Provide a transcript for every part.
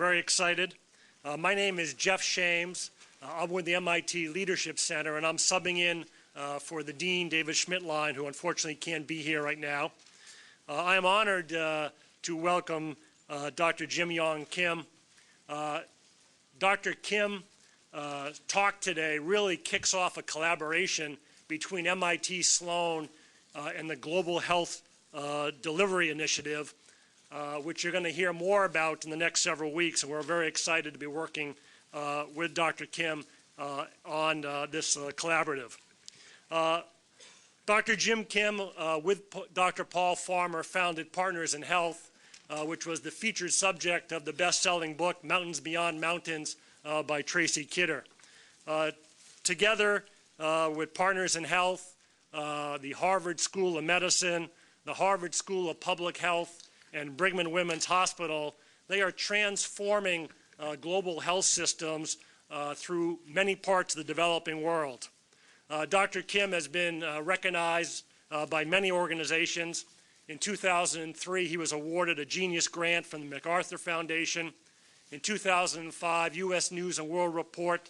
very excited. My name is Jeff Shames. I'm with the MIT Leadership Center, and I'm subbing in for the Dean, David Schmidtlein, who unfortunately can't be here right now. I am honored to welcome Dr. Jim Yong Kim. Dr. Kim talk today really kicks off a collaboration between MIT Sloan and the Global Health Delivery Initiative, which you're going to hear more about in the next several weeks, and we're very excited to be working with Dr. Kim on this collaborative. Dr. Jim Kim, with Dr. Paul Farmer, founded Partners in Health, which was the featured subject of the best-selling book, Mountains Beyond Mountains, by Tracy Kidder. Together with Partners in Health, the Harvard School of Medicine, the Harvard School of Public Health, and Brigham and Women's Hospital, they are transforming global health systems through many parts of the developing world. Dr. Kim has been recognized by many organizations. In 2003, he was awarded a Genius Grant from the MacArthur Foundation. In 2005, U.S. News and World Report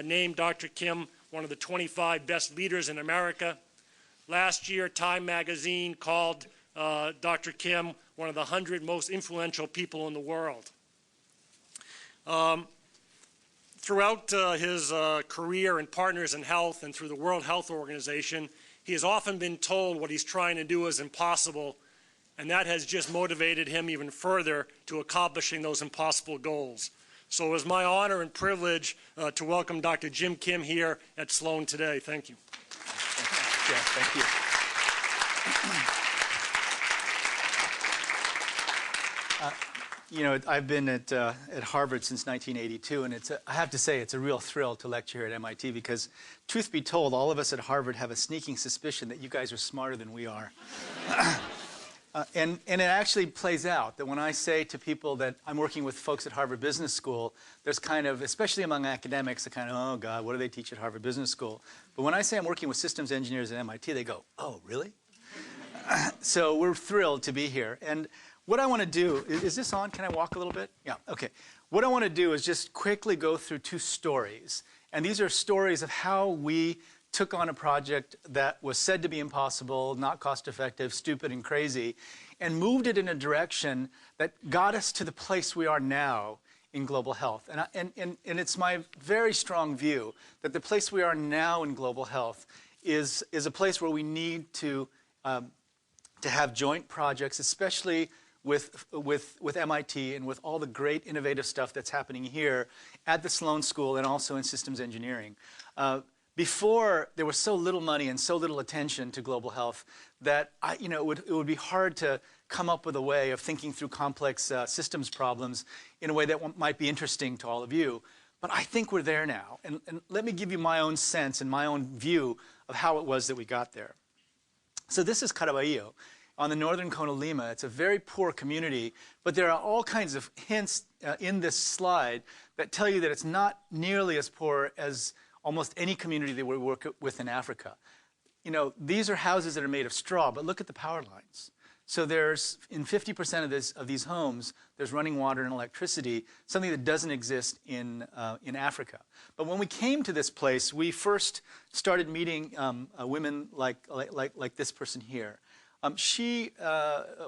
named Dr. Kim one of the 25 best leaders in America. Last year, Time magazine called Dr. Kim one of the 100 most influential people in the world. Throughout his career in Partners in Health and through the World Health Organization, he has often been told what he's trying to do is impossible, and that has just motivated him even further to accomplishing those impossible goals. So it is my honor and privilege to welcome Dr. Jim Kim here at Sloan today. Thank you. Yeah, thank you. You know, I've been at Harvard since 1982, and I have to say it's a real thrill to lecture here at MIT because, truth be told, all of us at Harvard have a sneaking suspicion that you guys are smarter than we are. And it actually plays out that when I say to people that I'm working with folks at Harvard Business School, there's kind of, especially among academics, a kind of, oh God, what do they teach at Harvard Business School? But when I say I'm working with systems engineers at MIT, they go, oh, really? So we're thrilled to be here. And what I want to do, is this on? Can I walk a little bit? Yeah, okay. What I want to do is just quickly go through two stories. And these are stories of how we took on a project that was said to be impossible, not cost-effective, stupid, and crazy, and moved it in a direction that got us to the place we are now in global health. And it's my very strong view that the place we are now in global health is a place where we need to have joint projects, especially with MIT and with all the great innovative stuff that's happening here at the Sloan School and also in systems engineering. Before, there was so little money and so little attention to global health that it would be hard to come up with a way of thinking through complex systems problems in a way that might be interesting to all of you. But I think we're there now. And let me give you my own sense and my own view of how it was that we got there. So this is Caraballo on the northern Cone of Lima. It's a very poor community, but there are all kinds of hints in this slide that tell you that it's not nearly as poor as almost any community that we work with in Africa. You know, these are houses that are made of straw, but look at the power lines. So there's, in 50% of these homes, there's running water and electricity, something that doesn't exist in Africa. But when we came to this place, we first started meeting women like this person here. She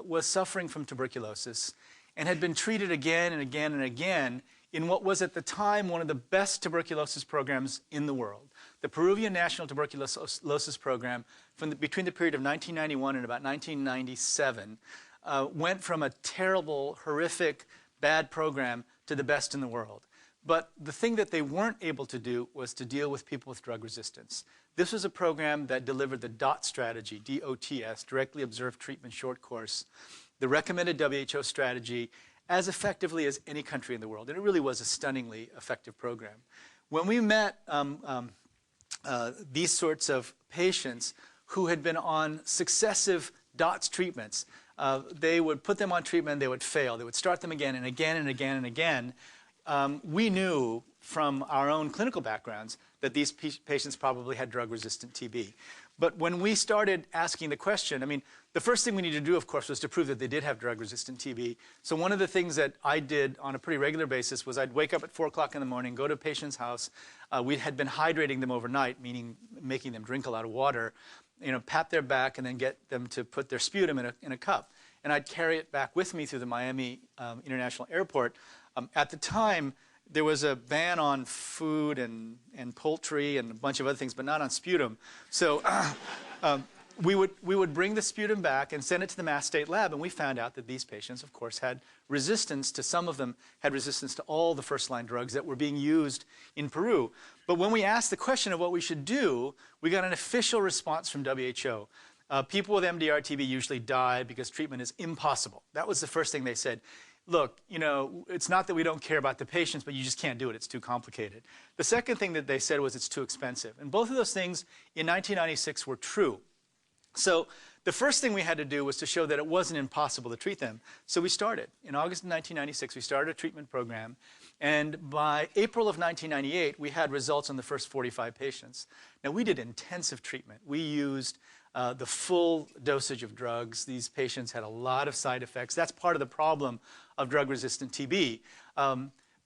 was suffering from tuberculosis and had been treated again and again and again in what was at the time one of the best tuberculosis programs in the world. The Peruvian National Tuberculosis Program, between the period of 1991 and about 1997, went from a terrible, horrific, bad program to the best in the world. But the thing that they weren't able to do was to deal with people with drug resistance. This was a program that delivered the DOT strategy, D-O-T-S, Directly Observed Treatment Short Course, the recommended WHO strategy, as effectively as any country in the world. And it really was a stunningly effective program. When we met these sorts of patients who had been on successive DOTS treatments, they would put them on treatment, they would fail. They would start them again and again and again and again. we knew from our own clinical backgrounds that these patients probably had drug-resistant TB. But when we started asking the question, I mean, the first thing we needed to do, of course, was to prove that they did have drug-resistant TB. So one of the things that I did on a pretty regular basis was I'd wake up at 4 o'clock in the morning, go to a patient's house. We had been hydrating them overnight, meaning making them drink a lot of water, pat their back, and then get them to put their sputum in a cup. And I'd carry it back with me through the Miami International Airport. At the time, there was a ban on food and poultry and a bunch of other things, but not on sputum. So we would bring the sputum back and send it to the Mass State Lab, and we found out that these patients, of course, had resistance to some of them, had resistance to all the first-line drugs that were being used in Peru. But when we asked the question of what we should do, we got an official response from WHO. People with MDR-TB usually die because treatment is impossible. That was the first thing they said. Look, it's not that we don't care about the patients, but you just can't do it. It's too complicated. The second thing that they said was it's too expensive. And both of those things in 1996 were true. So the first thing we had to do was to show that it wasn't impossible to treat them. So we started. In August of 1996, we started a treatment program. And by April of 1998, we had results on the first 45 patients. Now, we did intensive treatment. We used the full dosage of drugs. These patients had a lot of side effects. That's part of the problem of drug-resistant TB.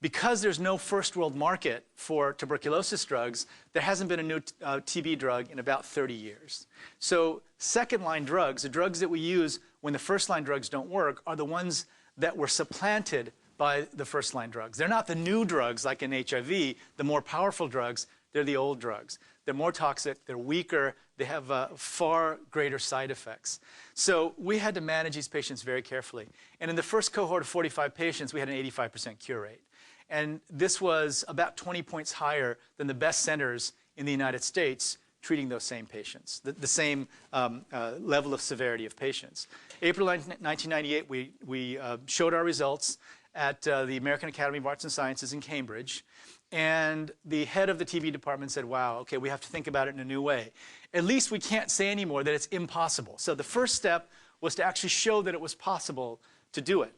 Because there's no first-world market for tuberculosis drugs, there hasn't been a new TB drug in about 30 years. So second-line drugs, the drugs that we use when the first-line drugs don't work, are the ones that were supplanted by the first-line drugs. They're not the new drugs like in HIV, the more powerful drugs. They're the old drugs. They're more toxic, they're weaker, they have far greater side effects. So we had to manage these patients very carefully. And in the first cohort of 45 patients, we had an 85% cure rate. And this was about 20 points higher than the best centers in the United States treating those same patients, the same level of severity of patients. April 1998, we showed our results at the American Academy of Arts and Sciences in Cambridge. And the head of the TB department said, wow, okay, we have to think about it in a new way. At least we can't say anymore that it's impossible. So the first step was to actually show that it was possible to do it.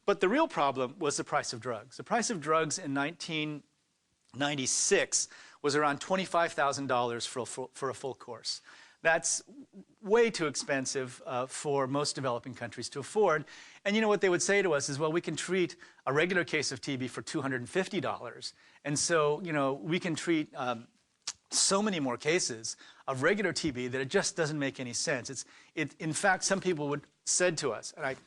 But the real problem was the price of drugs. The price of drugs in 1996 was around $25,000 for a full course. That's way too expensive for most developing countries to afford. And you know what they would say to us is, well, we can treat a regular case of TB for $250. And so, we can treat so many more cases of regular TB that it just doesn't make any sense. In fact, some people said to us, and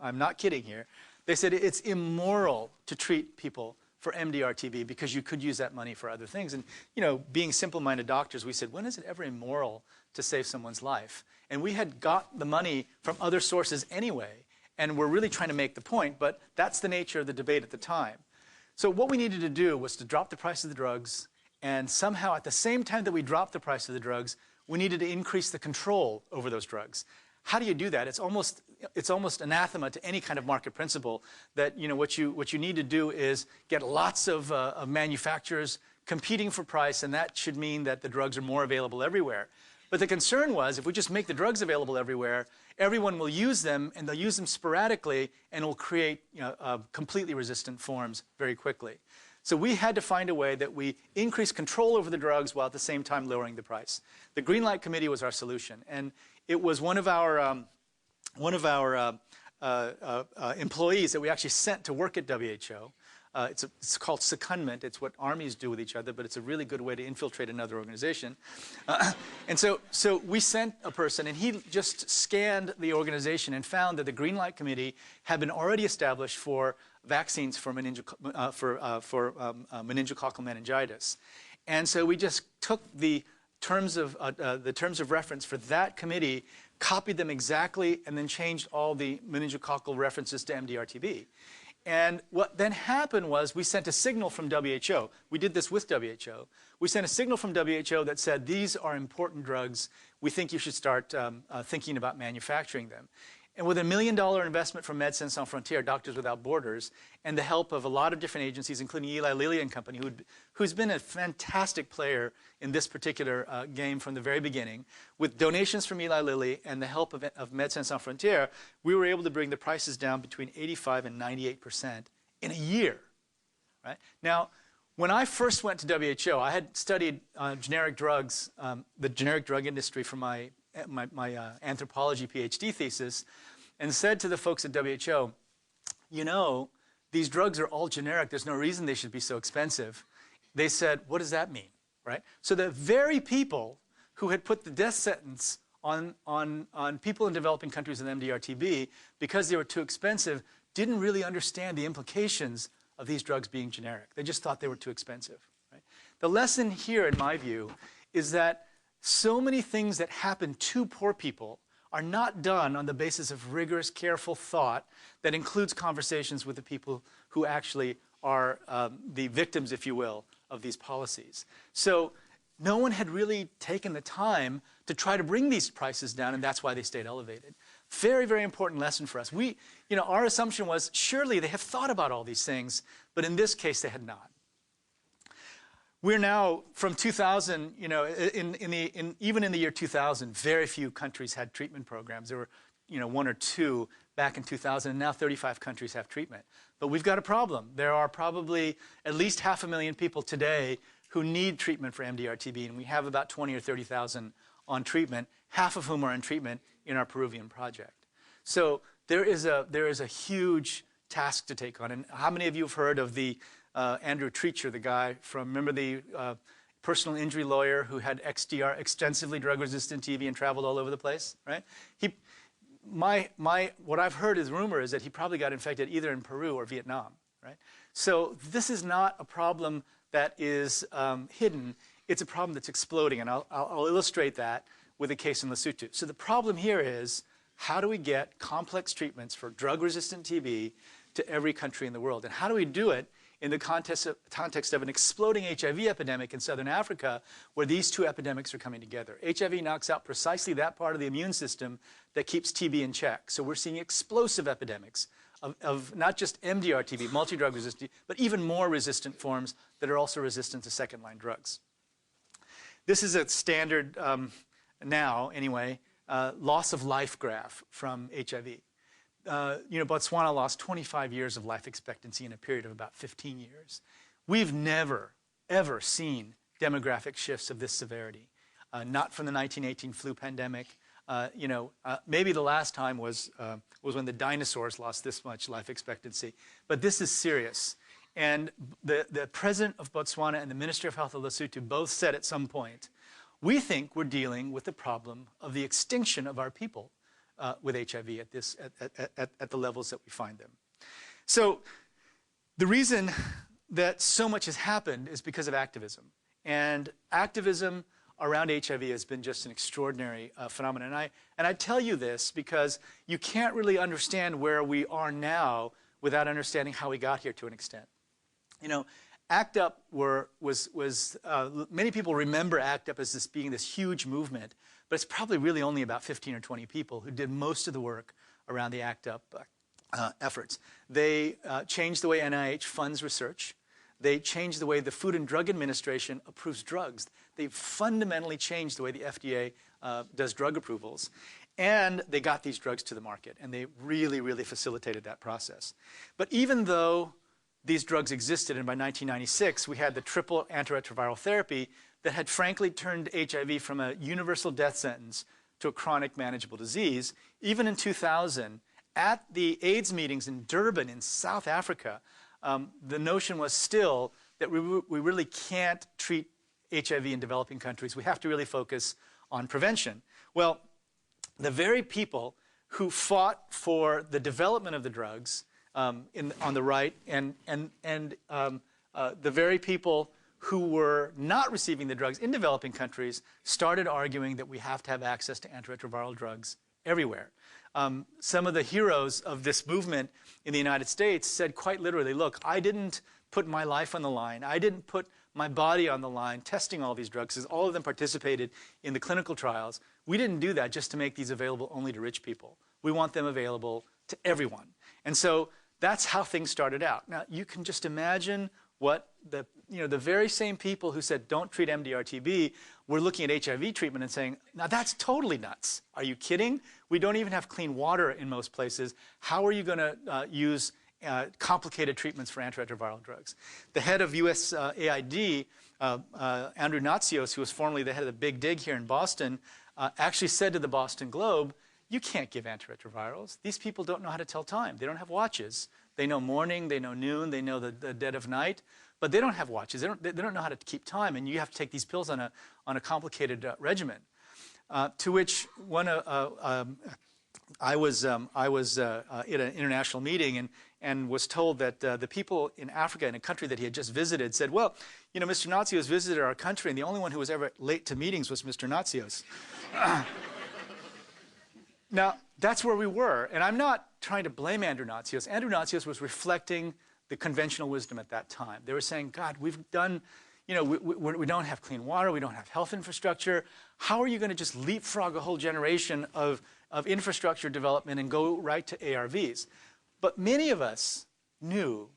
I'm not kidding here, they said it's immoral to treat people for MDR-TB because you could use that money for other things. And, being simple-minded doctors, we said, when is it ever immoral to save someone's life? And we had got the money from other sources anyway, and we're really trying to make the point, but that's the nature of the debate at the time. So what we needed to do was to drop the price of the drugs, and somehow at the same time that we dropped the price of the drugs, we needed to increase the control over those drugs. How do you do that? It's almost anathema to any kind of market principle that what you need to do is get lots of manufacturers competing for price, and that should mean that the drugs are more available everywhere. But the concern was if we just make the drugs available everywhere, everyone will use them, and they'll use them sporadically, and it will create completely resistant forms very quickly. So we had to find a way that we increase control over the drugs while at the same time lowering the price. The Green Light Committee was our solution, and it was one of our employees that we actually sent to work at WHO. It's called secondment. It's what armies do with each other, but it's a really good way to infiltrate another organization. And so we sent a person, and he just scanned the organization and found that the Green Light Committee had been already established for vaccines for meningococcal meningitis. And so we just took the terms of reference for that committee, copied them exactly, and then changed all the meningococcal references to MDR-TB. And what then happened was we sent a signal from WHO. We did this with WHO. We sent a signal from WHO that said, these are important drugs. We think you should start thinking about manufacturing them. And with $1 million investment from Médecins Sans Frontières, Doctors Without Borders, and the help of a lot of different agencies, including Eli Lilly and Company, who's been a fantastic player in this particular game from the very beginning, with donations from Eli Lilly and the help of Médecins Sans Frontières, we were able to bring the prices down between 85% and 98% in a year. right? Now, when I first went to WHO, I had studied generic drugs, the generic drug industry for my anthropology PhD thesis, and said to the folks at WHO, you know, these drugs are all generic. There's no reason they should be so expensive. They said, what does that mean, right? So the very people who had put the death sentence on people in developing countries with MDR-TB because they were too expensive didn't really understand the implications of these drugs being generic. They just thought they were too expensive, right? The lesson here, in my view, is that so many things that happen to poor people are not done on the basis of rigorous, careful thought that includes conversations with the people who actually are the victims, if you will, of these policies. So no one had really taken the time to try to bring these prices down, and that's why they stayed elevated. Very, very important lesson for us. Our assumption was, surely they have thought about all these things, but in this case, they had not. We're now, from 2000, even in the year 2000, very few countries had treatment programs. There were, one or two back in 2000, and now 35 countries have treatment. But we've got a problem. There are probably at least 500,000 people today who need treatment for MDR-TB, and we have about 20 or 30,000 on treatment, half of whom are in treatment in our Peruvian project. So there is a huge task to take on. And how many of you have heard of the Andrew Treacher, the guy from, remember the personal injury lawyer who had XDR, extensively drug-resistant TB, and traveled all over the place, right? What I've heard as rumor is that he probably got infected either in Peru or Vietnam, right? So this is not a problem that is hidden. It's a problem that's exploding, and I'll illustrate that with a case in Lesotho. So the problem here is, how do we get complex treatments for drug-resistant TB to every country in the world? And how do we do it in the context of an exploding HIV epidemic in southern Africa, where these two epidemics are coming together? HIV knocks out precisely that part of the immune system that keeps TB in check. So we're seeing explosive epidemics of not just MDR-TB, multi-drug resistant, but even more resistant forms that are also resistant to second-line drugs. This is a standard, now anyway, loss of life graph from HIV. Botswana lost 25 years of life expectancy in a period of about 15 years. We've never, ever seen demographic shifts of this severity. Not from the 1918 flu pandemic. Maybe the last time was when the dinosaurs lost this much life expectancy. But this is serious. And the president of Botswana and the Minister of Health of Lesotho both said at some point, we think we're dealing with the problem of the extinction of our people with HIV at the levels that we find them. So the reason that so much has happened is because of activism. And activism around HIV has been just an extraordinary phenomenon. And I tell you this because you can't really understand where we are now without understanding how we got here to an extent. ACT UP many people remember ACT UP as being this huge movement, but it's probably really only about 15 or 20 people who did most of the work around the ACT UP efforts. They changed the way NIH funds research. They changed the way the Food and Drug Administration approves drugs. They fundamentally changed the way the FDA does drug approvals. And they got these drugs to the market, and they really, really facilitated that process. But even though these drugs existed, and by 1996 we had the triple antiretroviral therapy that had frankly turned HIV from a universal death sentence to a chronic manageable disease, even in 2000, at the AIDS meetings in Durban in South Africa, the notion was still that we really can't treat HIV in developing countries. We have to really focus on prevention. Well, the very people who fought for the development of the drugs on the right, and the very people who were not receiving the drugs in developing countries started arguing that we have to have access to antiretroviral drugs everywhere. Some of the heroes of this movement in the United States said quite literally, look, I didn't put my life on the line. I didn't put my body on the line testing all these drugs, because all of them participated in the clinical trials. We didn't do that just to make these available only to rich people. We want them available to everyone. And so that's how things started out. Now, you can just imagine what the very same people who said don't treat MDR-TB were looking at HIV treatment and saying, now that's totally nuts. Are you kidding? We don't even have clean water in most places. How are you going to use complicated treatments for antiretroviral drugs. The head of USAID, Andrew Natsios, who was formerly the head of the Big Dig here in Boston, actually said to the Boston Globe, you can't give antiretrovirals. These people don't know how to tell time. They don't have watches. They know morning, they know noon, they know the dead of night, but they don't have watches. They don't know how to keep time, and you have to take these pills on a complicated regimen. To which I was at an international meeting and was told that the people in Africa, in a country that he had just visited, said, well, you know, Mr. Natsios visited our country, and the only one who was ever late to meetings was Mr. Natsios. Now, that's where we were, and I'm not trying to blame Andrew Natsios. Andrew Natsios was reflecting the conventional wisdom at that time. They were saying, God, we've done, you know, we don't have clean water, we don't have health infrastructure. How are you going to just leapfrog a whole generation of infrastructure development and go right to ARVs? But many of us knew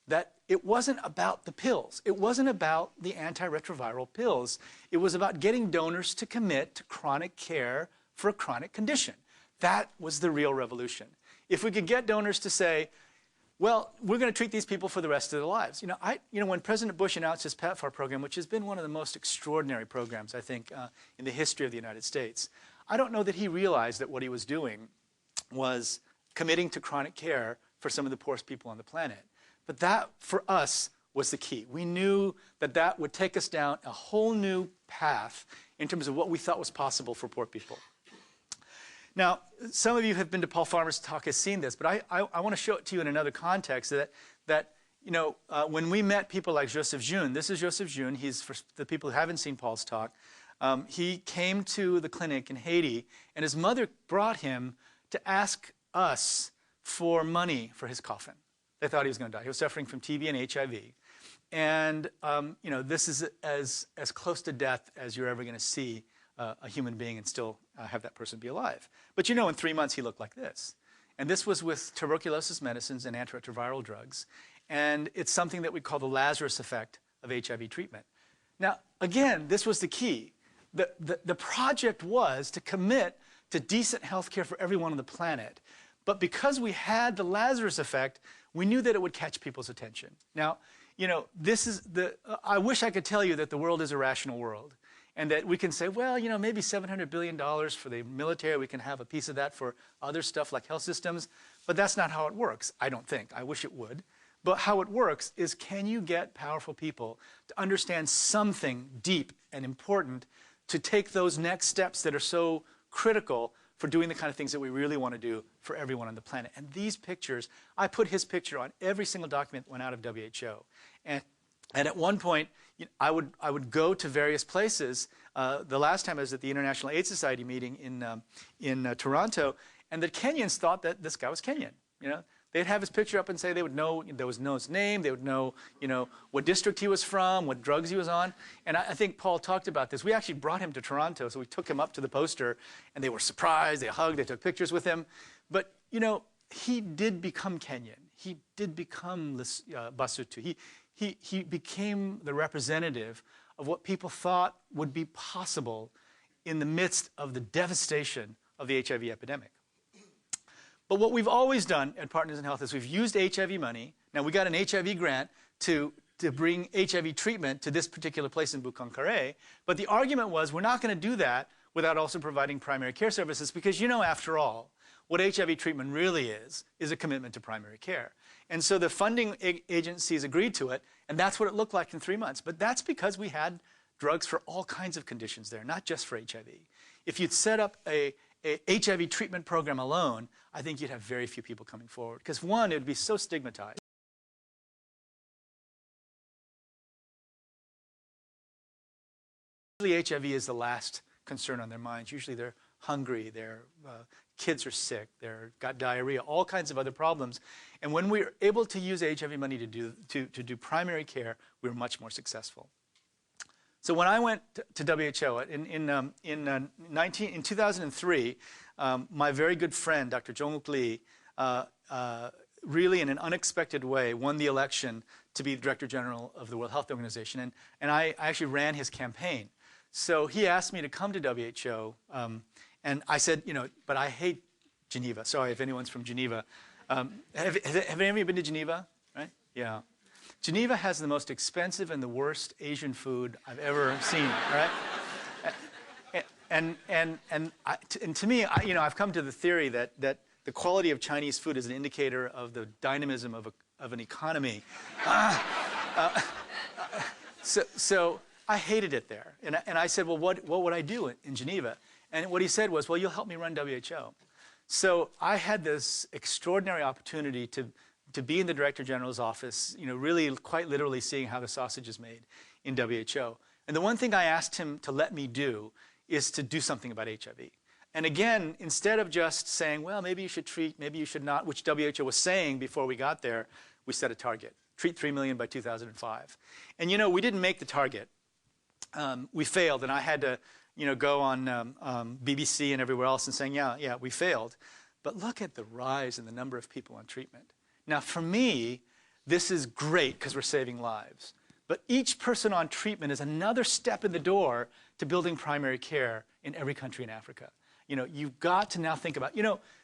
that it wasn't about the pills. It wasn't about the antiretroviral pills. It was about getting donors to commit to chronic care for a chronic condition. That was the real revolution. If we could get donors to say, well, we're going to treat these people for the rest of their lives. You know, when President Bush announced his PEPFAR program, which has been one of the most extraordinary programs, I think, in the history of the United States, I don't know that he realized that what he was doing was committing to chronic care for some of the poorest people on the planet. But that, for us, was the key. We knew that that would take us down a whole new path in terms of what we thought was possible for poor people. Now, some of you have been to Paul Farmer's talk, has seen this, but I want to show it to you in another context that you know, when we met people like Joseph June, this is Joseph June, he's, for the people who haven't seen Paul's talk, he came to the clinic in Haiti, and his mother brought him to ask us for money for his coffin. They thought he was going to die. He was suffering from TB and HIV. And, you know, this is as close to death as you're ever going to see a human being and still have that person be alive. But you know, in 3 months, he looked like this. And this was with tuberculosis medicines and antiretroviral drugs. And it's something that we call the Lazarus effect of HIV treatment. Now, again, this was the key. The project was to commit to decent health care for everyone on the planet. But because we had the Lazarus effect, we knew that it would catch people's attention. Now, you know, this is I wish I could tell you that the world is a rational world, and that we can say, well, you know, maybe $700 billion for the military, we can have a piece of that for other stuff like health systems, but that's not how it works, I don't think. I wish it would. But how it works is, can you get powerful people to understand something deep and important to take those next steps that are so critical for doing the kind of things that we really want to do for everyone on the planet. And these pictures, I put his picture on every single document that went out of WHO. And at one point, you know, I would go to various places. The last time I was at the International AIDS Society meeting in Toronto, and the Kenyans thought that this guy was Kenyan. You know, they'd have his picture up and say they would know, there was no his name, they would know, you know, what district he was from, what drugs he was on. And I think Paul talked about this. We actually brought him to Toronto, so we took him up to the poster, and they were surprised, they hugged, they took pictures with him. But, you know, he did become Kenyan. He did become Basutu. He became the representative of what people thought would be possible in the midst of the devastation of the HIV epidemic. But what we've always done at Partners in Health is we've used HIV money. Now, we got an HIV grant to bring HIV treatment to this particular place in Bukankare. But the argument was, we're not going to do that without also providing primary care services, because, you know, after all, what HIV treatment really is a commitment to primary care. And so the funding agencies agreed to it, and that's what it looked like in 3 months. But that's because we had drugs for all kinds of conditions there, not just for HIV. If you'd set up a HIV treatment program alone, I think you'd have very few people coming forward. Because one, it would be so stigmatized. Usually HIV is the last concern on their minds. Usually they're hungry, their kids are sick, they've got diarrhea, all kinds of other problems. And when we were able to use HIV money to do primary care, we were much more successful. So when I went to WHO in 2003, my very good friend, Dr. Jong-Uk Lee, really in an unexpected way won the election to be the Director General of the World Health Organization. And I actually ran his campaign. So he asked me to come to WHO, and I said, you know, but I hate Geneva. Sorry if anyone's from Geneva. Have any of you been to Geneva? Right? Yeah. Geneva has the most expensive and the worst Asian food I've ever seen. Right? And to me, I've come to the theory that the quality of Chinese food is an indicator of the dynamism of an economy. So I hated it there. And I said, well, what would I do in Geneva? And what he said was, well, you'll help me run WHO. So I had this extraordinary opportunity to be in the Director General's office, really quite literally seeing how the sausage is made in WHO. And the one thing I asked him to let me do is to do something about HIV. And again, instead of just saying, well, maybe you should treat, maybe you should not, which WHO was saying before we got there, we set a target. Treat 3 million by 2005. And we didn't make the target. We failed, and I had to go on BBC and everywhere else and saying, yeah, we failed. But look at the rise in the number of people on treatment. Now, for me, this is great because we're saving lives. But each person on treatment is another step in the door to building primary care in every country in Africa. You've got to now think about,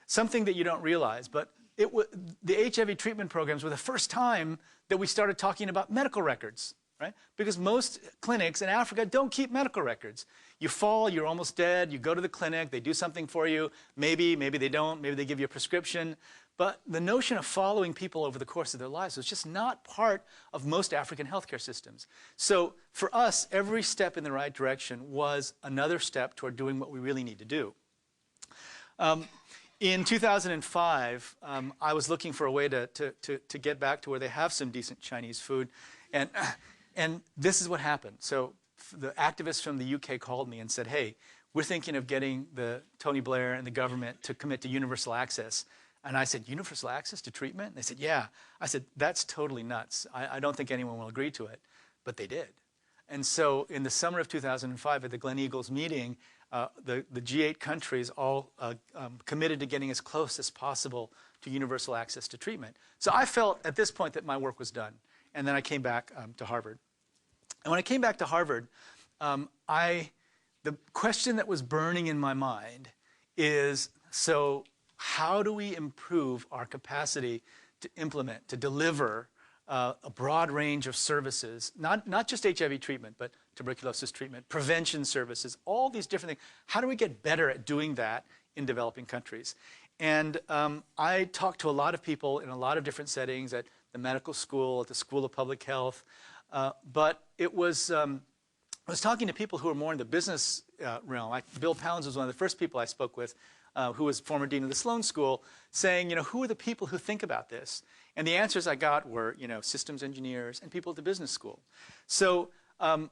something that you don't realize, but the HIV treatment programs were the first time that we started talking about medical records, right? Because most clinics in Africa don't keep medical records. You fall, you're almost dead, you go to the clinic, they do something for you, maybe they don't, maybe they give you a prescription. But the notion of following people over the course of their lives was just not part of most African healthcare systems. So for us, every step in the right direction was another step toward doing what we really need to do. In 2005, I was looking for a way to get back to where they have some decent Chinese food. And this is what happened. So the activists from the UK called me and said, hey, we're thinking of getting Tony Blair and the government to commit to universal access. And I said, universal access to treatment? And they said, yeah. I said, that's totally nuts. I don't think anyone will agree to it. But they did. And so in the summer of 2005 at the Glen Eagles meeting, the G8 countries all committed to getting as close as possible to universal access to treatment. So I felt at this point that my work was done. And then I came back to Harvard. And when I came back to Harvard, the question that was burning in my mind is, so how do we improve our capacity to implement, to deliver a broad range of services, not just HIV treatment, but tuberculosis treatment, prevention services, all these different things. How do we get better at doing that in developing countries? And I talked to a lot of people in a lot of different settings at the medical school, at the School of Public Health, but it was, I was talking to people who were more in the business realm. Bill Pounds was one of the first people I spoke with, who was former dean of the Sloan School, saying, who are the people who think about this? And the answers I got were, systems engineers and people at the business school. So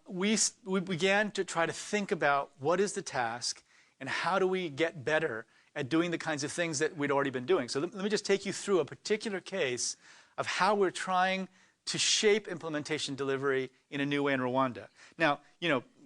we began to try to think about what is the task and how do we get better at doing the kinds of things that we'd already been doing. So let me just take you through a particular case of how we're trying to shape implementation delivery in a new way in Rwanda. Now,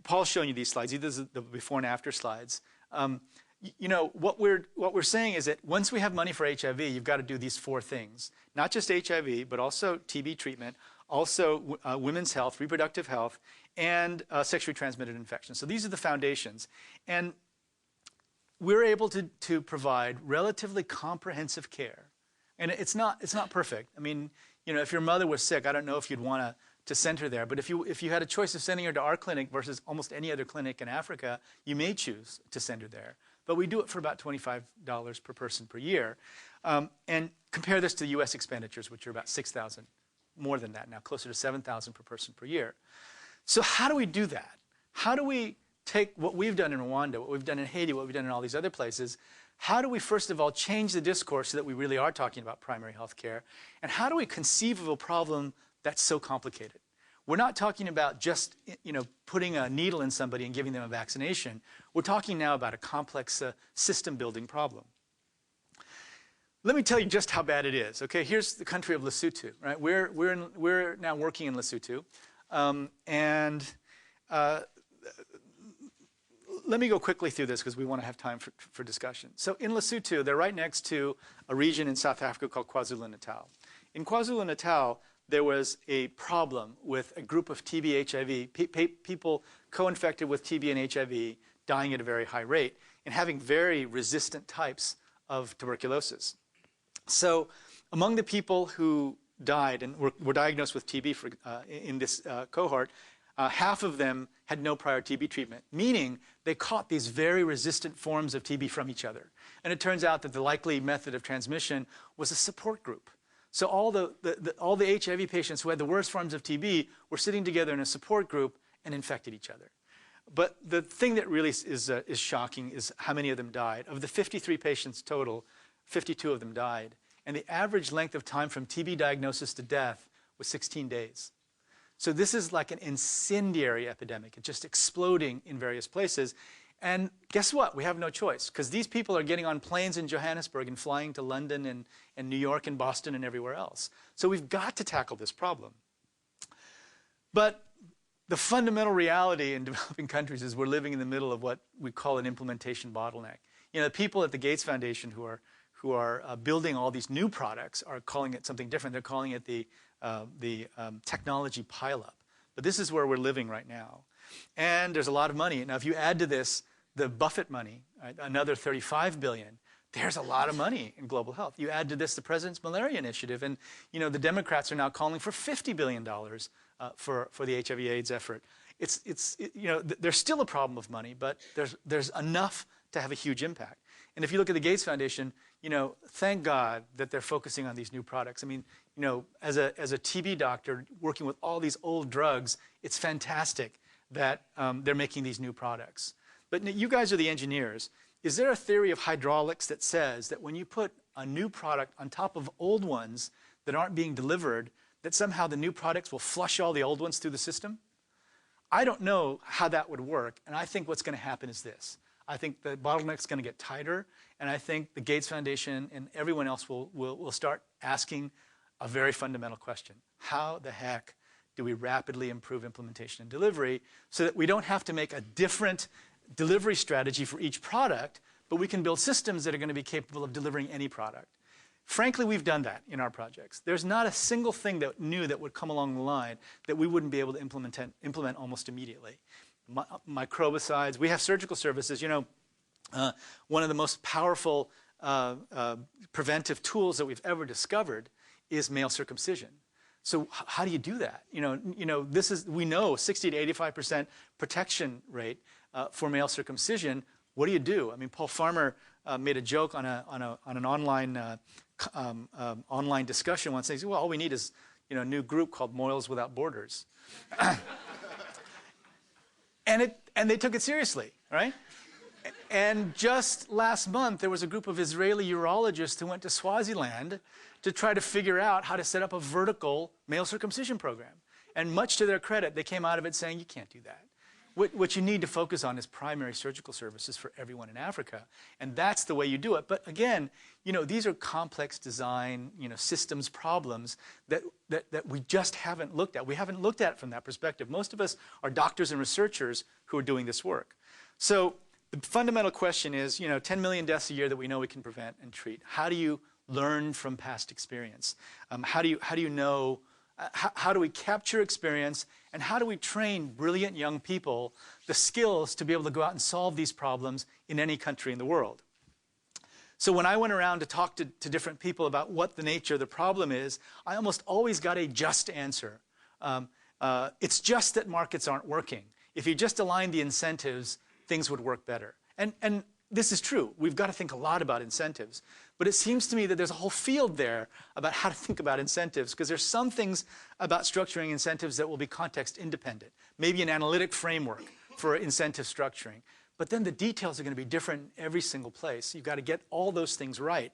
Paul's showing you these slides. These are the before and after slides. What we're saying is that once we have money for HIV, you've got to do these 4 things. Not just HIV, but also TB treatment, also women's health, reproductive health, and sexually transmitted infections. So these are the foundations. And we're able to provide relatively comprehensive care. And it's not perfect. I mean, if your mother was sick, I don't know if you'd want to send her there. But if you had a choice of sending her to our clinic versus almost any other clinic in Africa, you may choose to send her there. But we do it for about $25 per person per year. And compare this to the US expenditures, which are about $6,000, more than that now, closer to $7,000 per person per year. So how do we do that? How do we take what we've done in Rwanda, what we've done in Haiti, what we've done in all these other places? How do we, first of all, change the discourse so that we really are talking about primary health care? And how do we conceive of a problem that's so complicated? We're not talking about just putting a needle in somebody and giving them a vaccination. We're talking now about a complex system-building problem. Let me tell you just how bad it is. Okay, here's the country of Lesotho. Right, we're now working in Lesotho, let me go quickly through this because we want to have time for discussion. So in Lesotho, they're right next to a region in South Africa called KwaZulu-Natal. In KwaZulu-Natal, there was a problem with a group of TB, HIV, people co-infected with TB and HIV dying at a very high rate and having very resistant types of tuberculosis. So Among the people who died and were diagnosed with TB in this cohort, half of them had no prior TB treatment, meaning they caught these very resistant forms of TB from each other. And it turns out that the likely method of transmission was a support group. So all the HIV patients who had the worst forms of TB were sitting together in a support group and infected each other. But the thing that really is shocking is how many of them died. Of the 53 patients total, 52 of them died. And the average length of time from TB diagnosis to death was 16 days. So this is like an incendiary epidemic. It's just exploding in various places. And guess what? We have no choice, because these people are getting on planes in Johannesburg and flying to London and New York and Boston and everywhere else. So we've got to tackle this problem. But the fundamental reality in developing countries is we're living in the middle of what we call an implementation bottleneck. You know, the people at the Gates Foundation who are building all these new products are calling it something different. They're calling it the technology pileup. But this is where we're living right now. And there's a lot of money. Now, if you add to this the Buffett money, right, another $35 billion, there's a lot of money in global health. You add to this the President's Malaria Initiative, and you know the Democrats are now calling for $50 billion for the HIV/AIDS effort. You know, there's still a problem of money, but there's enough to have a huge impact. And if you look at the Gates Foundation, you know, thank God that they're focusing on these new products. I mean, you know, as a TB doctor working with all these old drugs, it's fantastic that they're making these new products. But you guys are the engineers. Is there a theory of hydraulics that says that when you put a new product on top of old ones that aren't being delivered, that somehow the new products will flush all the old ones through the system? I don't know how that would work, and I think what's going to happen is this. I think the bottleneck's going to get tighter, and I think the Gates Foundation and everyone else will start asking a very fundamental question. How the heck do we rapidly improve implementation and delivery so that we don't have to make a different delivery strategy for each product, but we can build systems that are going to be capable of delivering any product? Frankly, we've done that in our projects. There's not a single thing that new that would come along the line that we wouldn't be able to implement almost immediately. Microbicides, we have surgical services. You know, one of the most powerful preventive tools that we've ever discovered is male circumcision. So how do you do that? You know, we know 60 to 85% protection rate for male circumcision. What do? I mean, Paul Farmer made a joke on an online discussion once. He said, "Well, all we need is a new group called Moils Without Borders," and they took it seriously, right? And just last month, there was a group of Israeli urologists who went to Swaziland to try to figure out how to set up a vertical male circumcision program. And much to their credit, they came out of it saying, you can't do that. What you need to focus on is primary surgical services for everyone in Africa. And that's the way you do it. But again, these are complex design, systems problems that we just haven't looked at. We haven't looked at it from that perspective. Most of us are doctors and researchers who are doing this work. So the fundamental question is, 10 million deaths a year that we know we can prevent and treat. How do you learn from past experience? How do you know? How do we capture experience, and how do we train brilliant young people the skills to be able to go out and solve these problems in any country in the world? So when I went around to talk to different people about what the nature of the problem is, I almost always got a just answer. It's just that markets aren't working. If you just align the incentives, things would work better. And this is true. We've got to think a lot about incentives. But it seems to me that there's a whole field there about how to think about incentives, because there's some things about structuring incentives that will be context independent, maybe an analytic framework for incentive structuring. But then the details are going to be different in every single place. You've got to get all those things right.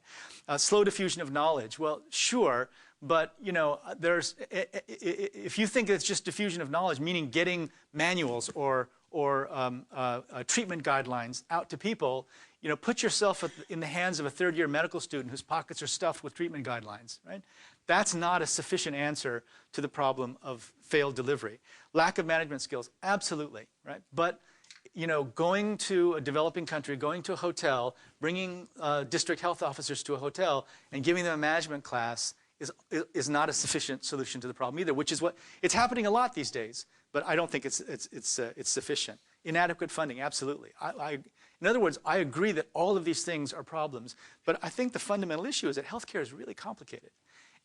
Slow diffusion of knowledge. Well, sure, but if you think it's just diffusion of knowledge, meaning getting manuals or treatment guidelines out to people, put yourself in the hands of a third-year medical student whose pockets are stuffed with treatment guidelines, right? That's not a sufficient answer to the problem of failed delivery. Lack of management skills, absolutely, right? But going to a developing country, going to a hotel, bringing district health officers to a hotel and giving them a management class is not a sufficient solution to the problem either, which is what it's happening a lot these days. But I don't think it's sufficient. Inadequate funding, absolutely. In other words, I agree that all of these things are problems, but I think the fundamental issue is that healthcare is really complicated.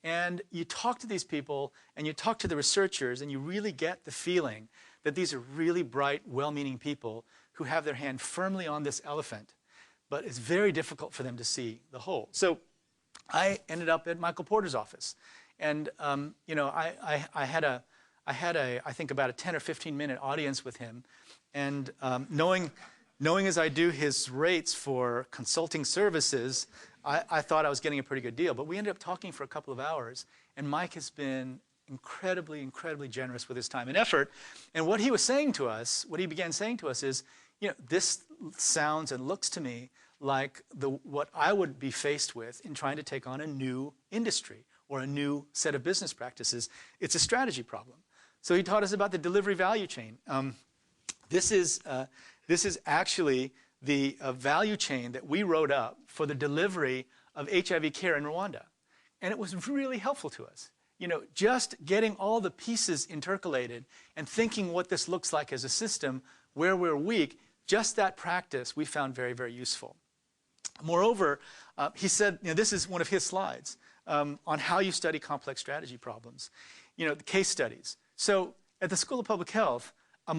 And you talk to these people, and you talk to the researchers, and you really get the feeling that these are really bright, well-meaning people who have their hand firmly on this elephant, but it's very difficult for them to see the whole. So I ended up at Michael Porter's office. And you know, I had I think about a 10 or 15-minute audience with him. And knowing as I do his rates for consulting services, I thought I was getting a pretty good deal. But we ended up talking for a couple of hours. And Mike has been incredibly, incredibly generous with his time and effort. And what he was saying to us, what he began saying to us is, you know, this sounds and looks to me like what I would be faced with in trying to take on a new industry or a new set of business practices. It's a strategy problem. So he taught us about the delivery value chain. This is actually the value chain that we wrote up for the delivery of HIV care in Rwanda. And it was really helpful to us. You know, just getting all the pieces intercalated and thinking what this looks like as a system where we're weak, just that practice we found very, very useful. Moreover, he said, you know, this is one of his slides on how you study complex strategy problems. You know, the case studies. So at the School of Public Health, a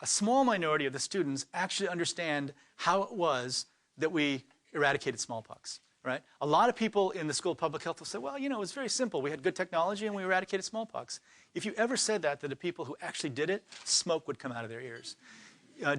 small minority of the students actually understand how it was that we eradicated smallpox, right? A lot of people in the School of Public Health will say, well, you know, it was very simple. We had good technology and we eradicated smallpox. If you ever said that to the people who actually did it, smoke would come out of their ears.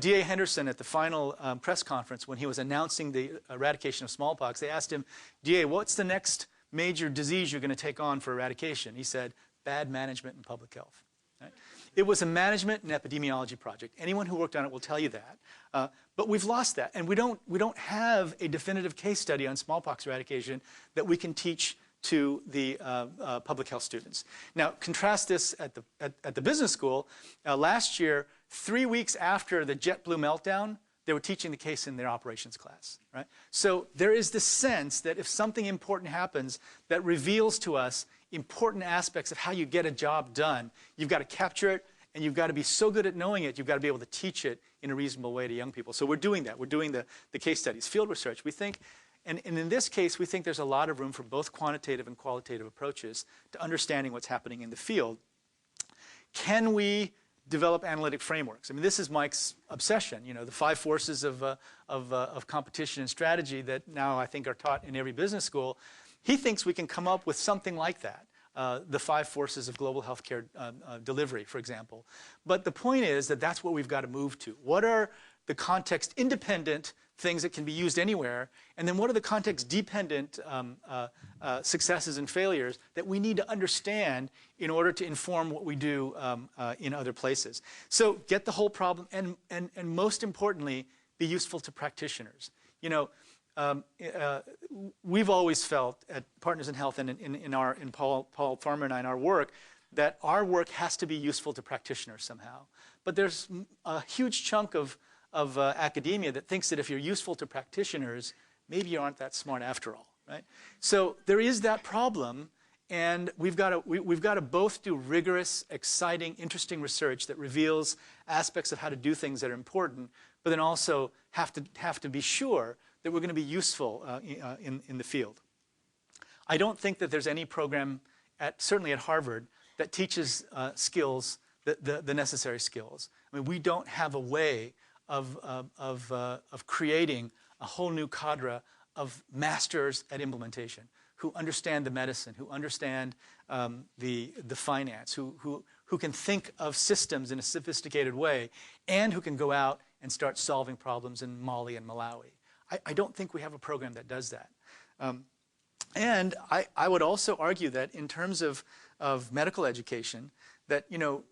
D.A. Henderson at the final press conference when he was announcing the eradication of smallpox, they asked him, D.A., what's the next major disease you're going to take on for eradication? He said, bad management in public health. Right? It was a management and epidemiology project. Anyone who worked on it will tell you that. But we've lost that. And we don't have a definitive case study on smallpox eradication that we can teach to the public health students. Now, contrast this at the business school. Last year, 3 weeks after the JetBlue meltdown, they were teaching the case in their operations class, right? So there is this sense that if something important happens that reveals to us important aspects of how you get a job done, you've got to capture it, and you've got to be so good at knowing it, you've got to be able to teach it in a reasonable way to young people. So we're doing that. We're doing the case studies, field research. We think, and in this case, we think there's a lot of room for both quantitative and qualitative approaches to understanding what's happening in the field. Can we develop analytic frameworks? I mean, this is Mike's obsession, you know, the 5 forces of competition and strategy that now I think are taught in every business school. He thinks we can come up with something like that, the 5 forces of global healthcare delivery, for example. But the point is that that's what we've got to move to. What are the context-independent things that can be used anywhere? And then what are the context-dependent successes and failures that we need to understand in order to inform what we do in other places? So get the whole problem, and most importantly, be useful to practitioners. You know, we've always felt at Partners in Health and in Paul Farmer and I in our work that our work has to be useful to practitioners somehow. But there's a huge chunk of academia that thinks that if you're useful to practitioners, maybe you aren't that smart after all, right? So there is that problem, and we've got to both do rigorous, exciting, interesting research that reveals aspects of how to do things that are important, but then also have to be sure that we're going to be useful in the field. I don't think that there's any program, certainly at Harvard, that teaches skills, the necessary skills. I mean, we don't have a way of creating a whole new cadre of masters at implementation who understand the medicine, who understand the finance, who can think of systems in a sophisticated way, and who can go out and start solving problems in Mali and Malawi. I don't think we have a program that does that. And I would also argue that in terms of medical education, that, you know,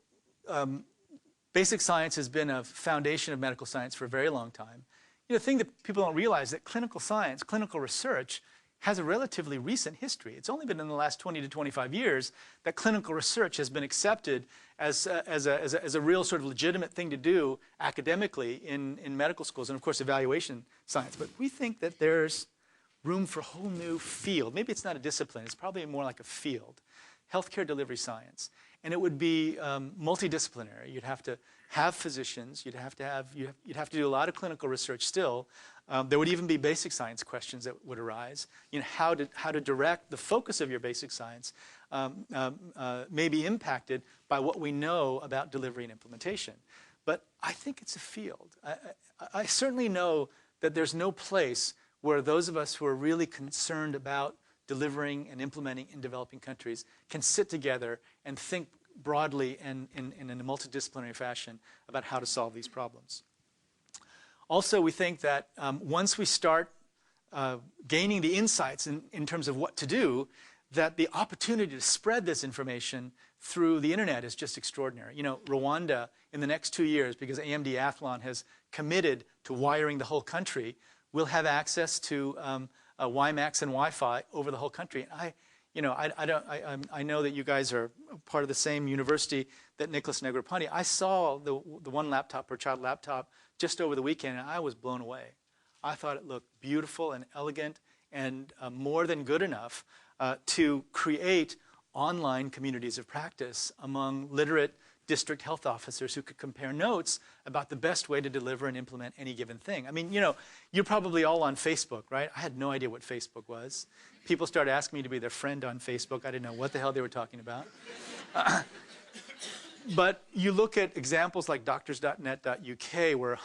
basic science has been a foundation of medical science for a very long time. You know, the thing that people don't realize is that clinical science, clinical research, has a relatively recent history. It's only been in the last 20 to 25 years that clinical research has been accepted as a real sort of legitimate thing to do academically in medical schools, and of course evaluation science. But we think that there's room for a whole new field. Maybe it's not a discipline, it's probably more like a field. Healthcare delivery science. and it would be multidisciplinary. You'd have to have physicians. You'd have to do a lot of clinical research still. There would even be basic science questions that would arise. You know, how to direct the focus of your basic science may be impacted by what we know about delivery and implementation. But I think it's a field. I certainly know that there's no place where those of us who are really concerned about delivering and implementing in developing countries can sit together and think broadly and in a multidisciplinary fashion about how to solve these problems. Also, we think that once we start gaining the insights in terms of what to do, that the opportunity to spread this information through the internet is just extraordinary. You know, Rwanda, in the next 2 years, because AMD Athlon has committed to wiring the whole country, will have access to WiMAX and Wi-Fi over the whole country. I know that you guys are part of the same university that Nicholas Negroponte. I saw the one laptop per child laptop just over the weekend, and I was blown away. I thought it looked beautiful and elegant and more than good enough to create online communities of practice among literate district health officers who could compare notes about the best way to deliver and implement any given thing. I mean, you know, you're probably all on Facebook, right? I had no idea what Facebook was. People started asking me to be their friend on Facebook. I didn't know what the hell they were talking about. But you look at examples like doctors.net.uk, where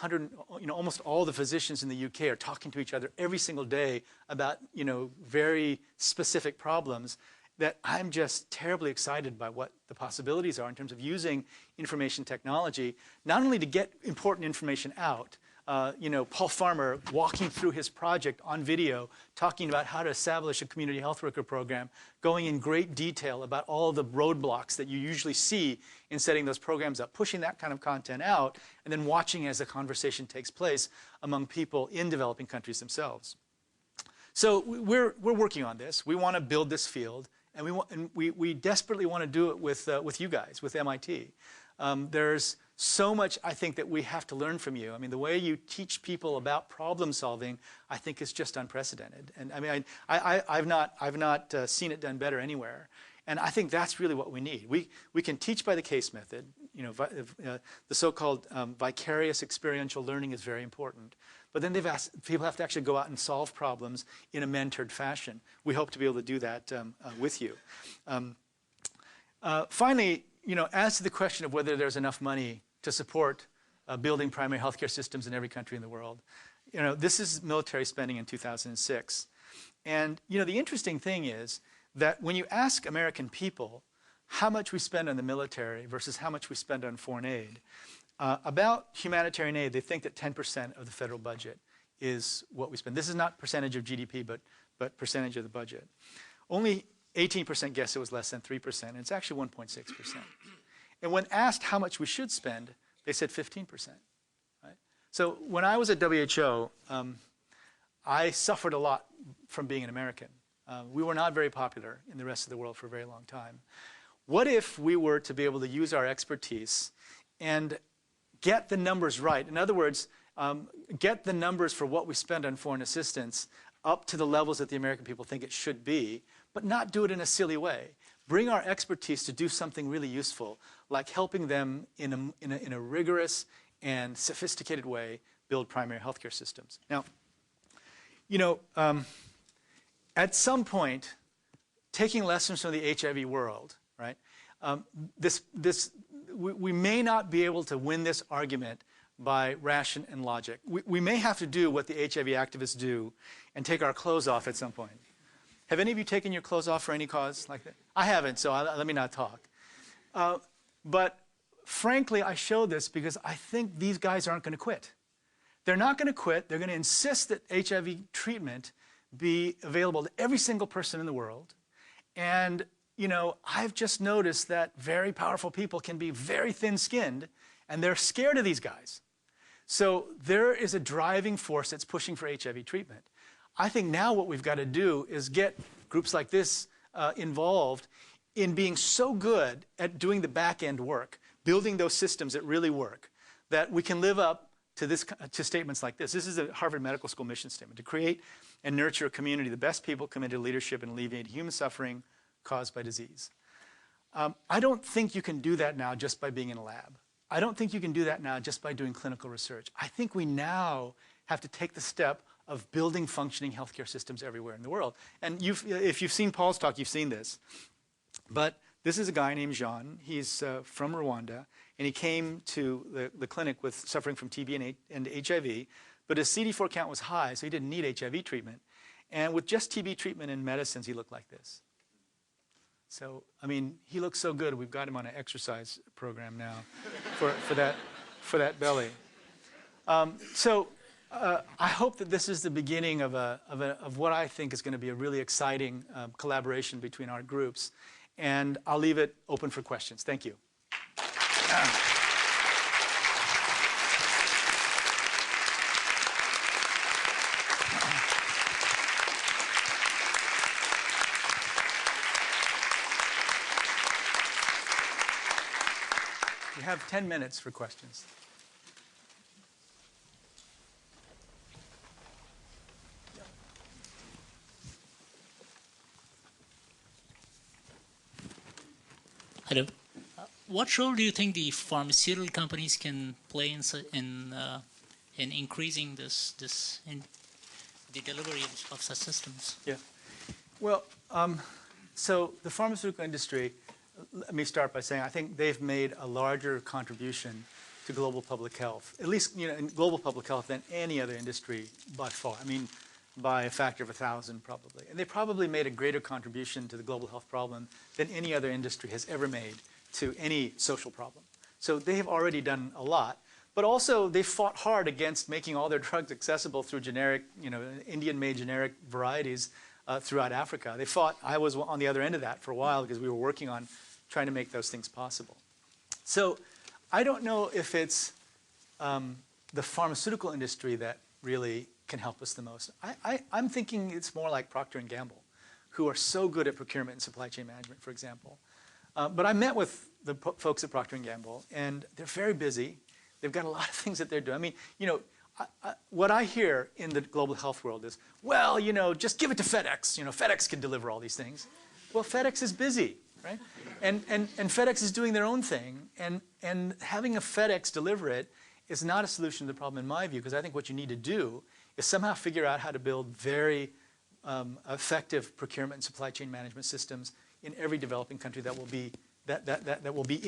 almost all the physicians in the UK are talking to each other every single day about, you know, very specific problems, that I'm just terribly excited by what the possibilities are in terms of using information technology, not only to get important information out. Paul Farmer walking through his project on video, talking about how to establish a community health worker program, going in great detail about all the roadblocks that you usually see in setting those programs up, pushing that kind of content out, and then watching as the conversation takes place among people in developing countries themselves. So we're working on this. We want to build this field, and we desperately want to do it with you guys, with MIT. There's so much, I think, that we have to learn from you. I mean, the way you teach people about problem solving, I think, is just unprecedented. And I mean, I've not seen it done better anywhere. And I think that's really what we need. We can teach by the case method. You know, the so-called vicarious experiential learning is very important. But then people have to actually go out and solve problems in a mentored fashion. We hope to be able to do that with you. Finally, you know, as to the question of whether there's enough money to support building primary healthcare systems in every country in the world, you know, this is military spending in 2006. And, you know, the interesting thing is that when you ask American people how much we spend on the military versus how much we spend on foreign aid, about humanitarian aid, they think that 10% of the federal budget is what we spend. This is not percentage of GDP, but percentage of the budget. Only 18% guess it was less than 3%, and it's actually 1.6%. And when asked how much we should spend, they said 15%. Right? So when I was at WHO, I suffered a lot from being an American. We were not very popular in the rest of the world for a very long time. What if we were to be able to use our expertise and get the numbers right? In other words, get the numbers for what we spend on foreign assistance up to the levels that the American people think it should be, but not do it in a silly way. Bring our expertise to do something really useful, like helping them in a rigorous and sophisticated way build primary healthcare systems. Now, you know, at some point, taking lessons from the HIV world, right? We may not be able to win this argument by ration and logic. We may have to do what the HIV activists do and take our clothes off at some point. Have any of you taken your clothes off for any cause like that? I haven't, so let me not talk. But frankly, I show this because I think these guys aren't going to quit. They're not going to quit. They're going to insist that HIV treatment be available to every single person in the world. And, you know, I've just noticed that very powerful people can be very thin-skinned, and they're scared of these guys. So there is a driving force that's pushing for HIV treatment. I think now what we've got to do is get groups like this involved in being so good at doing the back-end work, building those systems that really work, that we can live up to statements like this. This is a Harvard Medical School mission statement: to create and nurture a community, the best people committed to leadership and alleviate human suffering caused by disease. I don't think you can do that now just by being in a lab. I don't think you can do that now just by doing clinical research. I think we now have to take the step of building functioning healthcare systems everywhere in the world. And if you've seen Paul's talk, you've seen this. But this is a guy named Jean. He's from Rwanda, and he came to the clinic with suffering from TB and HIV, but his CD4 count was high, so he didn't need HIV treatment. And with just TB treatment and medicines, he looked like this. So, I mean, he looks so good, we've got him on an exercise program now for that belly. I hope that this is the beginning of what I think is going to be a really exciting collaboration between our groups. And I'll leave it open for questions. Thank you. You have 10 minutes for questions. Hello. What role do you think the pharmaceutical companies can play in increasing the delivery of such systems? Yeah. Well, so the pharmaceutical industry, let me start by saying I think they've made a larger contribution to global public health, at least in global public health than any other industry by far. I mean, by a factor of 1,000 probably. And they probably made a greater contribution to the global health problem than any other industry has ever made to any social problem. So they have already done a lot. But also they fought hard against making all their drugs accessible through generic, Indian-made generic varieties throughout Africa. They fought, I was on the other end of that for a while because we were working on trying to make those things possible. So I don't know if it's the pharmaceutical industry that really can help us the most. I'm thinking it's more like Procter & Gamble, who are so good at procurement and supply chain management, for example. But I met with the folks at Procter & Gamble, and they're very busy. They've got a lot of things that they're doing. I mean, what I hear in the global health world is, well, just give it to FedEx. FedEx can deliver all these things. Well, FedEx is busy, right? And FedEx is doing their own thing, and having a FedEx deliver it is not a solution to the problem in my view, because I think what you need to do is somehow figure out how to build very effective procurement and supply chain management systems in every developing country that will be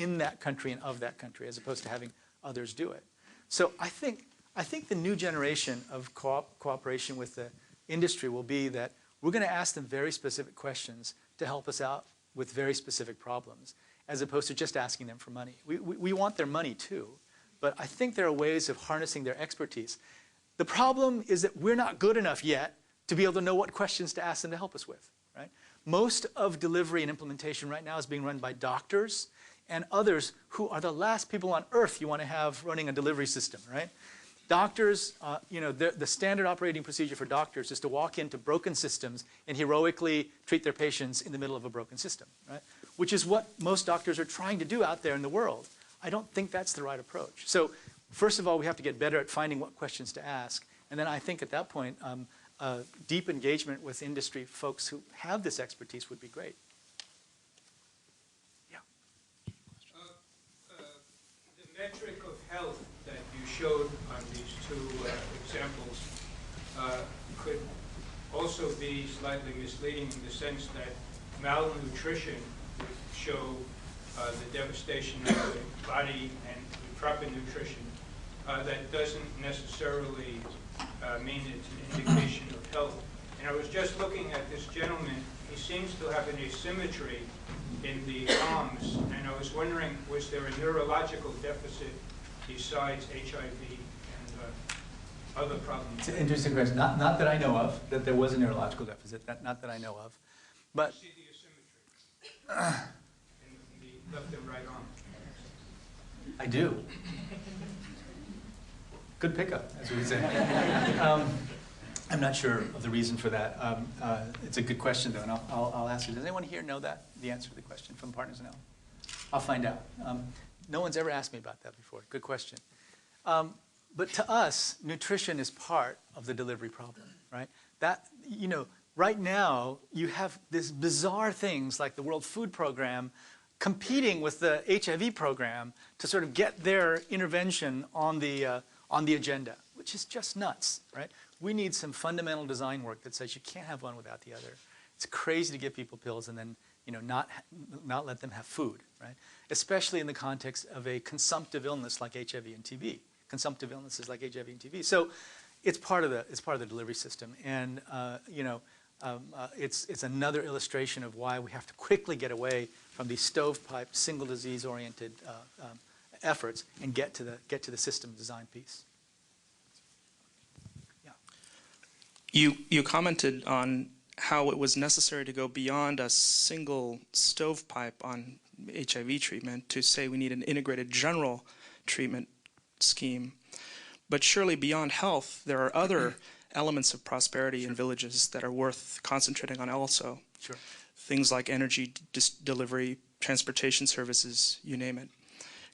in that country and of that country, as opposed to having others do it. So I think the new generation of cooperation with the industry will be that we're going to ask them very specific questions to help us out with very specific problems, as opposed to just asking them for money. We want their money too, but I think there are ways of harnessing their expertise. The problem is that we're not good enough yet to be able to know what questions to ask them to help us with, right? Most of delivery and implementation right now is being run by doctors and others who are the last people on earth you want to have running a delivery system, right? Doctors, the standard operating procedure for doctors is to walk into broken systems and heroically treat their patients in the middle of a broken system, right? Which is what most doctors are trying to do out there in the world. I don't think that's the right approach. So first of all, we have to get better at finding what questions to ask. And then I think at that point, deep engagement with industry folks who have this expertise would be great. Yeah. The metric of health that you showed on these two examples could also be slightly misleading in the sense that malnutrition would show the devastation of the body, and the proper nutrition. That doesn't necessarily mean it's an indication of health. And I was just looking at this gentleman. He seems to have an asymmetry in the arms, and I was wondering, was there a neurological deficit besides HIV and other problems? It's an interesting question. Not that I know of, that there was a neurological deficit, not that I know of. But you see the asymmetry in the left and right arm? I do. Good pickup, as we say. I'm not sure of the reason for that. It's a good question, though, and I'll ask you. Does anyone here know the answer to the question from Partners in Health? I'll find out. No one's ever asked me about that before. Good question. But to us, nutrition is part of the delivery problem, right? That, right now, you have these bizarre things like the World Food Program competing with the HIV program to sort of get their intervention on the agenda, which is just nuts, right? We need some fundamental design work that says you can't have one without the other. It's crazy to give people pills and then not let them have food, right? Especially in the context of a consumptive illness like HIV and TB, consumptive illnesses like HIV and TB. So it's part of the delivery system, and it's another illustration of why we have to quickly get away from these stovepipe, single disease-oriented efforts and get to the system design piece. Yeah. You commented on how it was necessary to go beyond a single stovepipe on HIV treatment to say we need an integrated general treatment scheme. But surely beyond health, there are other elements of prosperity in villages that are worth concentrating on also. Sure. Things like energy delivery, transportation services, you name it.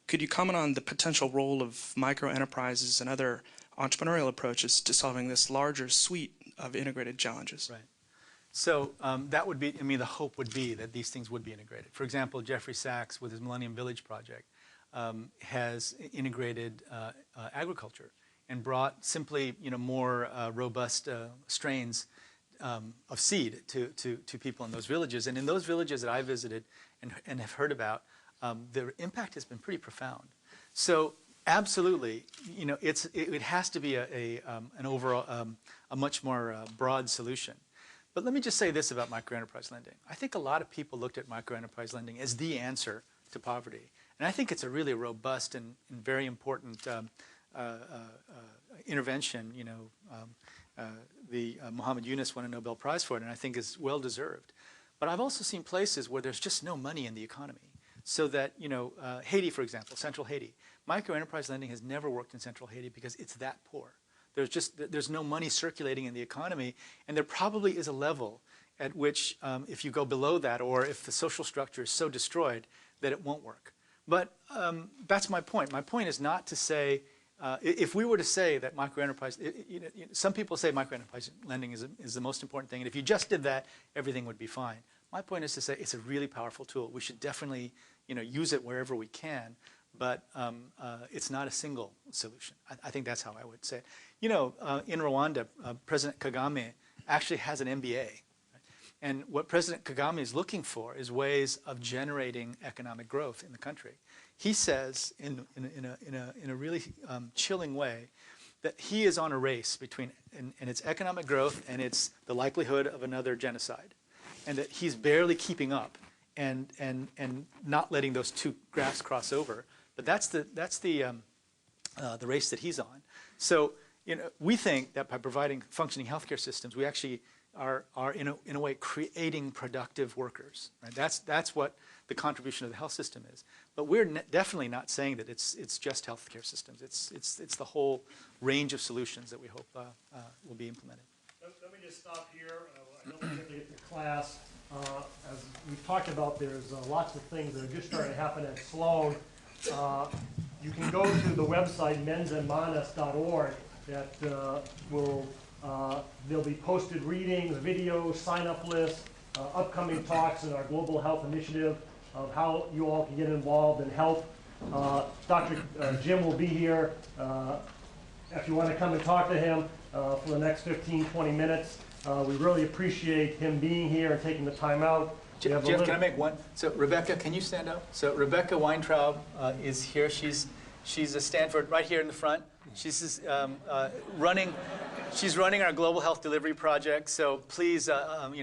Could you comment on the potential role of micro-enterprises and other entrepreneurial approaches to solving this larger suite of integrated challenges? Right. So that would be, the hope would be that these things would be integrated. For example, Jeffrey Sachs, with his Millennium Village project, has integrated agriculture and brought simply, more robust strains of seed to people in those villages. And in those villages that I visited and have heard about, the impact has been pretty profound. So absolutely, it has to be an overall, a much more broad solution. But let me just say this about microenterprise lending. I think a lot of people looked at microenterprise lending as the answer to poverty. And I think it's a really robust and very important intervention. Muhammad Yunus won a Nobel Prize for it, and I think is well deserved. But I've also seen places where there's just no money in the economy. So that, Haiti, for example, Central Haiti. Microenterprise lending has never worked in Central Haiti because it's that poor. There's no money circulating in the economy, and there probably is a level at which, if you go below that, or if the social structure is so destroyed, that it won't work. But that's my point. My point is not to say, if we were to say that microenterprise, some people say microenterprise lending is the most important thing, and if you just did that, everything would be fine. My point is to say it's a really powerful tool. We should definitely, use it wherever we can, but it's not a single solution. I think that's how I would say it. In Rwanda, President Kagame actually has an MBA. And what President Kagame is looking for is ways of generating economic growth in the country. He says, in a really chilling way, that he is on a race between and its economic growth and its the likelihood of another genocide, and that he's barely keeping up, and not letting those two graphs cross over. But that's the race that he's on. So we think that by providing functioning healthcare systems, we actually are in a way creating productive workers. Right? That's what the contribution of the health system is. But we're definitely not saying that it's just healthcare systems. It's the whole range of solutions that we hope will be implemented. Let me just stop here. I know we have to get to class. As we've talked about, there's lots of things that are just starting to happen at Sloan. You can go to the website mensandmanas.org that there'll be posted readings, videos, sign-up lists, upcoming talks in our global health initiative of how you all can get involved and help. Dr. Jim will be here if you want to come and talk to him for the next 15, 20 minutes. We really appreciate him being here and taking the time out. Jeff, can I make one? So Rebecca, can you stand up? So Rebecca Weintraub is here. She's a Stanford right here in the front. She's running our global health delivery project. So please,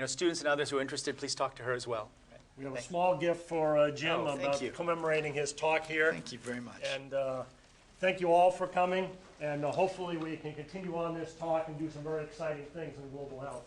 students and others who are interested, please talk to her as well. We have a small gift for Jim about commemorating his talk here. Thank you very much. And thank you all for coming. And hopefully we can continue on this talk and do some very exciting things in global health.